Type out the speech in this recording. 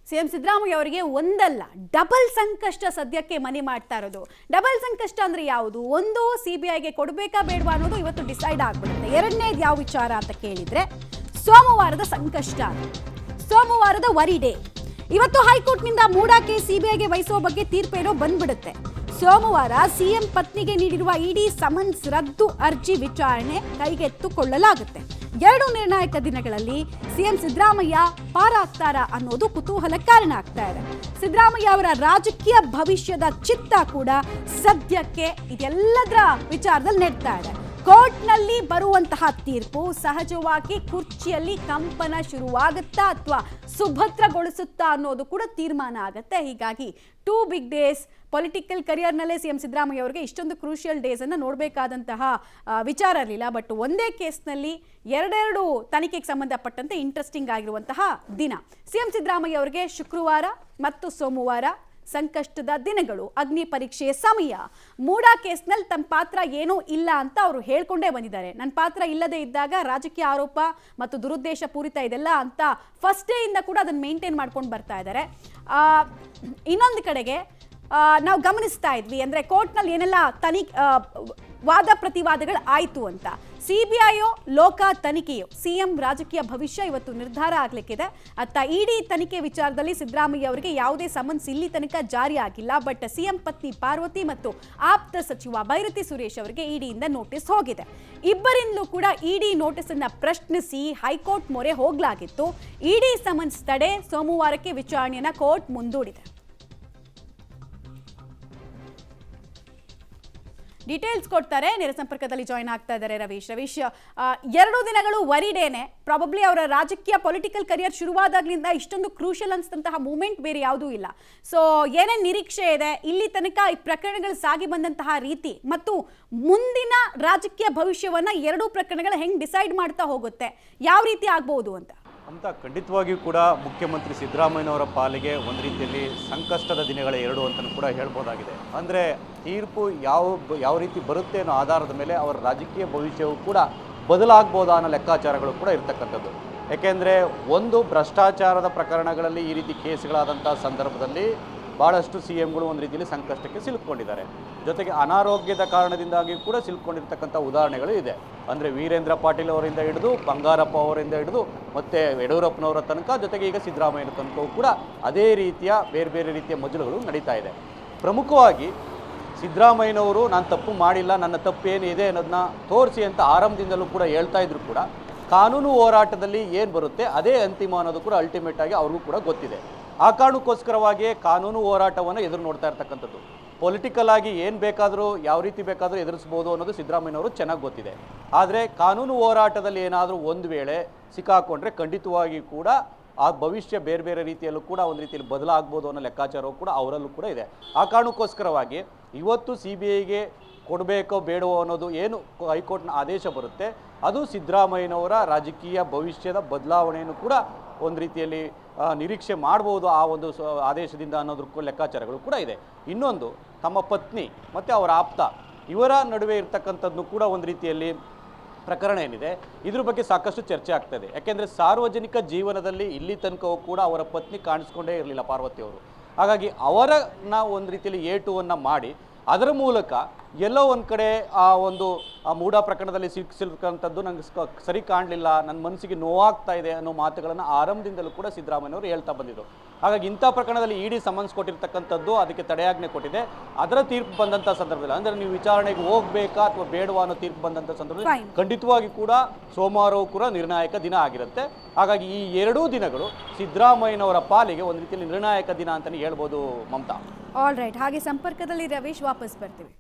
CM Siddaramaiah ಅವರಿಗೆ ಒಂದಲ್ಲ double ಸಂಕಷ್ಟ ಸದ್ಯಕ್ಕೆ ಮನೆ ಮಾಡ್ತಾ ಇರೋದು. ಡಬಲ್ ಸಂಕಷ್ಟ ಅಂದ್ರೆ ಯಾವುದು? ಒಂದು, ಸಿಬಿಐಗೆ ಕೊಡಬೇಕಾ ಬೇಡವಾ ಅನ್ನೋದು ಇವತ್ತು ಡಿಸೈಡ್ ಆಗ್ಬಿಡುತ್ತೆ. ಎರಡನೇದು ಯಾವ ವಿಚಾರ ಅಂತ ಕೇಳಿದ್ರೆ ಸೋಮವಾರದ ಸಂಕಷ್ಟ, ಸೋಮವಾರದ ವರಿ ಡೇ. ಇವತ್ತು ಹೈಕೋರ್ಟ್ನಿಂದ ಮೂಡಾಕ್ಕೆ ಸಿಬಿಐಗೆ ವಹಿಸುವ ಬಗ್ಗೆ ತೀರ್ಪೇನೋ ಬಂದ್ಬಿಡುತ್ತೆ. ಸೋಮವಾರ ಸಿಎಂ ಪತ್ನಿಗೆ ನೀಡಿರುವ ಇಡಿ ಸಮನ್ಸ್ ರದ್ದು ಅರ್ಜಿ ವಿಚಾರಣೆ ಕೈಗೆತ್ತಿಕೊಳ್ಳಲಾಗುತ್ತೆ. ಎರಡು ನಿರ್ಣಾಯಕ ದಿನಗಳಲ್ಲಿ ಸಿಎಂ ಸಿದ್ದರಾಮಯ್ಯ ಪಾರಾಗ್ತಾರಾ ಅನ್ನೋದು ಕುತೂಹಲ ಕಾರಣ ಆಗ್ತಾ ಇದೆ. ಸಿದ್ದರಾಮಯ್ಯ ಅವರ ರಾಜಕೀಯ ಭವಿಷ್ಯದ ಚಿತ್ತ ಕೂಡ ಸದ್ಯಕ್ಕೆ ಇದೆಲ್ಲದರ ವಿಚಾರದಲ್ಲಿ ನೆಡ್ತಾ ಇದೆ. ಕೋರ್ಟ್ನಲ್ಲಿ ಬರುವಂತಹ ತೀರ್ಪು ಸಹಜವಾಗಿ ಕುರ್ಚಿಯಲ್ಲಿ ಕಂಪನ ಶುರುವಾಗುತ್ತಾ ಅಥವಾ ಸುಭದ್ರಗೊಳಿಸುತ್ತಾ ಅನ್ನೋದು ಕೂಡ ತೀರ್ಮಾನ ಆಗುತ್ತೆ. ಹೀಗಾಗಿ 2 ಬಿಗ್ ಡೇಸ್ ಪೊಲಿಟಿಕಲ್ ಕರಿಯರ್ನಲ್ಲೇ ಸಿಎಂ ಸಿದ್ದರಾಮಯ್ಯ ಅವರಿಗೆ ಇಷ್ಟೊಂದು ಕ್ರೂಷಿಯಲ್ ಡೇಸ್ ಅನ್ನು ನೋಡಬೇಕಾದಂತಹ ವಿಚಾರ ಇರಲಿಲ್ಲ. ಬಟ್ ಒಂದೇ ಕೇಸ್ನಲ್ಲಿ ಎರಡೆರಡು ತನಿಖೆಗೆ ಸಂಬಂಧಪಟ್ಟಂತೆ ಇಂಟ್ರೆಸ್ಟಿಂಗ್ ಆಗಿರುವಂತಹ ದಿನ. ಸಿಎಂ ಸಿದ್ದರಾಮಯ್ಯ ಅವರಿಗೆ ಶುಕ್ರವಾರ ಮತ್ತು ಸೋಮವಾರ ಸಂಕಷ್ಟದ ದಿನಗಳು, ಅಗ್ನಿ ಪರೀಕ್ಷೆಯ ಸಮಯ. ಮೂಡಾ ಕೇಸ್ನಲ್ಲಿ ತಮ್ಮ ಪಾತ್ರ ಏನೂ ಇಲ್ಲ ಅಂತ ಅವರು ಹೇಳ್ಕೊಂಡೇ ಬಂದಿದ್ದಾರೆ. ನನ್ನ ಪಾತ್ರ ಇಲ್ಲದೆ ಇದ್ದಾಗ ರಾಜಕೀಯ ಆರೋಪ ಮತ್ತು ದುರುದ್ದೇಶ ಪೂರಿತ ಇದೆಲ್ಲ ಅಂತ ಫಸ್ಟ್ ಡೇ ಇಂದ ಕೂಡ ಅದನ್ನು ಮೇಂಟೈನ್ ಮಾಡ್ಕೊಂಡು ಬರ್ತಾ ಇದ್ದಾರೆ. ಇನ್ನೊಂದು ಕಡೆಗೆ ನಾವು ಗಮನಿಸ್ತಾ ಇದ್ವಿ, ಅಂದರೆ ಕೋರ್ಟ್ನಲ್ಲಿ ಏನೆಲ್ಲ ವಾದ ಪ್ರತಿವಾದಗಳು ಆಯಿತು ಅಂತ. ಸಿಬಿಐಯೋ ಲೋಕ ತನಿಖೆಯೋ ಸಿಎಂ ರಾಜಕೀಯ ಭವಿಷ್ಯ ಇವತ್ತು ನಿರ್ಧಾರ ಆಗಲಿಕ್ಕಿದೆ. ಅತ್ತ ಇಡಿ ತನಿಖೆ ವಿಚಾರದಲ್ಲಿ ಸಿದ್ದರಾಮಯ್ಯ ಅವರಿಗೆ ಯಾವುದೇ ಸಮನ್ಸ್ ಇಲ್ಲಿ ತನಕ ಜಾರಿ ಆಗಿಲ್ಲ. ಬಟ್ ಸಿಎಂ ಪತ್ನಿ ಪಾರ್ವತಿ ಮತ್ತು ಆಪ್ತ ಸಚಿವ ಬೈರತಿ ಸುರೇಶ್ ಅವರಿಗೆ ಇಡಿಯಿಂದ ನೋಟಿಸ್ ಹೋಗಿದೆ. ಇಬ್ಬರಿಂದಲೂ ಕೂಡ ಇಡಿ ನೋಟಿಸ್ ಅನ್ನ ಪ್ರಶ್ನಿಸಿ ಹೈಕೋರ್ಟ್ ಮೊರೆ ಹೋಗಲಾಗಿತ್ತು. ಇಡಿ ಸಮನ್ಸ್ ತಡೆ ಸೋಮವಾರಕ್ಕೆ ವಿಚಾರಣೆಯನ್ನ ಕೋರ್ಟ್ ಮುಂದೂಡಿದೆ. ಡೀಟೇಲ್ಸ್ ಕೊಡ್ತಾರೆ, ನೇರ ಸಂಪರ್ಕದಲ್ಲಿ ಜಾಯ್ನ್ ಆಗ್ತಾ ಇದ್ದಾರೆ ರವೀಶ್. 2 ದಿನಗಳು ವರಿ ಡೇನೆ. ಪ್ರಾಬಬ್ಲಿ ಅವರ ರಾಜಕೀಯ ಪೊಲಿಟಿಕಲ್ ಕರಿಯರ್ ಶುರುವಾದಾಗ್ಲಿಂದ ಇಷ್ಟೊಂದು ಕ್ರೂಷಿಯಲ್ ಅನ್ಸ್ತಂತಹ ಮೂಮೆಂಟ್ ಬೇರೆ ಯಾವುದೂ ಇಲ್ಲ. ಸೊ ಏನೇನು ನಿರೀಕ್ಷೆ ಇದೆ, ಇಲ್ಲಿ ತನಕ ಈ ಪ್ರಕರಣಗಳು ಸಾಗಿ ಬಂದಂತಹ ರೀತಿ ಮತ್ತು ಮುಂದಿನ ರಾಜಕೀಯ ಭವಿಷ್ಯವನ್ನ 2 ಪ್ರಕರಣಗಳು ಹೆಂಗೆ ಡಿಸೈಡ್ ಮಾಡ್ತಾ ಹೋಗುತ್ತೆ, ಯಾವ ರೀತಿ ಆಗ್ಬಹುದು ಅಂತ ಖಂಡಿತವಾಗಿಯೂ ಕೂಡ ಮುಖ್ಯಮಂತ್ರಿ ಸಿದ್ದರಾಮಯ್ಯನವರ ಪಾಲಿಗೆ ಒಂದು ರೀತಿಯಲ್ಲಿ ಸಂಕಷ್ಟದ ದಿನಗಳ 2 ಅಂತಲೂ ಕೂಡ ಹೇಳ್ಬೋದಾಗಿದೆ. ಅಂದರೆ ತೀರ್ಪು ಯಾವ ರೀತಿ ಬರುತ್ತೆ ಅನ್ನೋ ಆಧಾರದ ಮೇಲೆ ಅವರ ರಾಜಕೀಯ ಭವಿಷ್ಯವು ಕೂಡ ಬದಲಾಗ್ಬೋದಾ ಅನ್ನೋ ಲೆಕ್ಕಾಚಾರಗಳು ಕೂಡ ಇರ್ತಕ್ಕಂಥದ್ದು. ಯಾಕೆಂದರೆ ಒಂದು, ಭ್ರಷ್ಟಾಚಾರದ ಪ್ರಕರಣಗಳಲ್ಲಿ ಈ ರೀತಿ ಕೇಸ್ಗಳಾದಂಥ ಸಂದರ್ಭದಲ್ಲಿ ಭಾಳಷ್ಟು ಸಿ ಎಂಗಳು ಒಂದು ರೀತಿಯಲ್ಲಿ ಸಂಕಷ್ಟಕ್ಕೆ ಸಿಲುಕೊಂಡಿದ್ದಾರೆ. ಜೊತೆಗೆ ಅನಾರೋಗ್ಯದ ಕಾರಣದಿಂದಾಗಿ ಕೂಡ ಸಿಲುಕೊಂಡಿರ್ತಕ್ಕಂಥ ಉದಾಹರಣೆಗಳು ಇದೆ. ಅಂದರೆ ವೀರೇಂದ್ರ ಪಾಟೀಲ್ ಅವರಿಂದ ಹಿಡಿದು ಬಂಗಾರಪ್ಪ ಅವರಿಂದ ಹಿಡಿದು ಮತ್ತು ಯಡಿಯೂರಪ್ಪನವರ ತನಕ, ಜೊತೆಗೆ ಈಗ ಸಿದ್ದರಾಮಯ್ಯನ ತನಕವೂ ಕೂಡ ಅದೇ ರೀತಿಯ ಬೇರೆ ಬೇರೆ ರೀತಿಯ ಮಜಲುಗಳು ನಡೀತಾ ಇದೆ. ಪ್ರಮುಖವಾಗಿ ಸಿದ್ದರಾಮಯ್ಯನವರು ನಾನು ತಪ್ಪು ಮಾಡಿಲ್ಲ, ನನ್ನ ತಪ್ಪು ಏನಿದೆ ಅನ್ನೋದನ್ನ ತೋರಿಸಿ ಅಂತ ಆರಂಭದಿಂದಲೂ ಕೂಡ ಹೇಳ್ತಾ ಇದ್ರು ಕೂಡ ಕಾನೂನು ಹೋರಾಟದಲ್ಲಿ ಏನು ಬರುತ್ತೆ ಅದೇ ಅಂತಿಮ ಅನ್ನೋದು ಕೂಡ ಅಲ್ಟಿಮೇಟ್ ಆಗಿ ಅವ್ರಿಗೂ ಕೂಡ ಗೊತ್ತಿದೆ. ಆ ಕಾರಣಕ್ಕೋಸ್ಕರವಾಗಿಯೇ ಕಾನೂನು ಹೋರಾಟವನ್ನು ಎದುರು ನೋಡ್ತಾ ಇರ್ತಕ್ಕಂಥದ್ದು. ಪೊಲಿಟಿಕಲ್ ಆಗಿ ಏನು ಬೇಕಾದರೂ ಯಾವ ರೀತಿ ಬೇಕಾದರೂ ಎದುರಿಸ್ಬೋದು ಅನ್ನೋದು ಸಿದ್ದರಾಮಯ್ಯನವರು ಚೆನ್ನಾಗಿ ಗೊತ್ತಿದೆ. ಆದರೆ ಕಾನೂನು ಹೋರಾಟದಲ್ಲಿ ಏನಾದರೂ ಒಂದು ವೇಳೆ ಸಿಕ್ಕಾಕೊಂಡ್ರೆ ಖಂಡಿತವಾಗಿ ಕೂಡ ಆ ಭವಿಷ್ಯ ಬೇರೆ ಬೇರೆ ರೀತಿಯಲ್ಲೂ ಕೂಡ ಒಂದು ರೀತಿಯಲ್ಲಿ ಬದಲಾಗ್ಬೋದು ಅನ್ನೋ ಲೆಕ್ಕಾಚಾರವೂ ಕೂಡ ಅವರಲ್ಲೂ ಕೂಡ ಇದೆ. ಆ ಕಾರಣಕ್ಕೋಸ್ಕರವಾಗಿ ಇವತ್ತು CBIಗೆ ಕೊಡಬೇಕೋ ಬೇಡವೋ ಅನ್ನೋದು ಏನು ಹೈಕೋರ್ಟ್ನ ಆದೇಶ ಬರುತ್ತೆ ಅದು ಸಿದ್ದರಾಮಯ್ಯನವರ ರಾಜಕೀಯ ಭವಿಷ್ಯದ ಬದಲಾವಣೆಯನ್ನು ಕೂಡ ಒಂದು ರೀತಿಯಲ್ಲಿ ನಿರೀಕ್ಷೆ ಮಾಡ್ಬೋದು ಆ ಒಂದು ಆದೇಶದಿಂದ ಅನ್ನೋದ್ರ ಲೆಕ್ಕಾಚಾರಗಳು ಕೂಡ ಇದೆ. ಇನ್ನೊಂದು, ತಮ್ಮ ಪತ್ನಿ ಮತ್ತು ಅವರ ಆಪ್ತ ಇವರ ನಡುವೆ ಇರ್ತಕ್ಕಂಥದ್ದು ಕೂಡ ಒಂದು ರೀತಿಯಲ್ಲಿ ಪ್ರಕರಣ ಏನಿದೆ ಇದ್ರ ಬಗ್ಗೆ ಸಾಕಷ್ಟು ಚರ್ಚೆ ಆಗ್ತದೆ. ಯಾಕೆಂದರೆ ಸಾರ್ವಜನಿಕ ಜೀವನದಲ್ಲಿ ಇಲ್ಲಿ ತನಕವೂ ಕೂಡ ಅವರ ಪತ್ನಿ ಕಾಣಿಸ್ಕೊಂಡೇ ಇರಲಿಲ್ಲ ಪಾರ್ವತಿಯವರು. ಹಾಗಾಗಿ ಅವರನ್ನ ಒಂದು ರೀತಿಯಲ್ಲಿ ಏಟುವನ್ನು ಮಾಡಿ ಅದರ ಮೂಲಕ ಎಲ್ಲೋ ಒಂದು ಕಡೆ ಆ ಒಂದು ಮೂಡಾ ಪ್ರಕರಣದಲ್ಲಿ ಸಿಲುಕಂಥದ್ದು ನನಗೆ ಸರಿ ಕಾಣಲಿಲ್ಲ, ನನ್ನ ಮನಸ್ಸಿಗೆ ನೋವಾಗ್ತಾ ಇದೆ ಅನ್ನೋ ಮಾತುಗಳನ್ನು ಆರಂಭದಿಂದಲೂ ಕೂಡ ಸಿದ್ದರಾಮಯ್ಯನವರು ಹೇಳ್ತಾ ಬಂದಿದ್ರು. ಹಾಗಾಗಿ ಇಂಥ ಪ್ರಕರಣದಲ್ಲಿ ಇಡಿ ಸಮನ್ಸ್ ಕೊಟ್ಟಿರ್ತಕ್ಕಂಥದ್ದು, ಅದಕ್ಕೆ ತಡೆಯಾಜ್ಞೆ ಕೊಟ್ಟಿದೆ. ಅದರ ತೀರ್ಪು ಬಂದಂಥ ಸಂದರ್ಭದಲ್ಲಿ, ಅಂದರೆ ನೀವು ವಿಚಾರಣೆಗೆ ಹೋಗಬೇಕಾ ಅಥವಾ ಬೇಡವಾ ಅನ್ನೋ ತೀರ್ಪು ಬಂದಂಥ ಸಂದರ್ಭದಲ್ಲಿ ಖಂಡಿತವಾಗಿ ಕೂಡ ಸೋಮವಾರವೂ ಕೂಡ ನಿರ್ಣಾಯಕ ದಿನ ಆಗಿರುತ್ತೆ. ಹಾಗಾಗಿ ಈ 2 ದಿನಗಳು ಸಿದ್ದರಾಮಯ್ಯನವರ ಪಾಲಿಗೆ ಒಂದು ರೀತಿಯಲ್ಲಿ ನಿರ್ಣಾಯಕ ದಿನ ಅಂತಲೇ ಹೇಳ್ಬೋದು ಮಮತಾ. ಆಲ್ ರೈಟ್, ಹಾಗೆ ಸಂಪರ್ಕದಲ್ಲಿ ರವೀಶ್ ವಾಪಸ್ ಬರ್ತೀವಿ.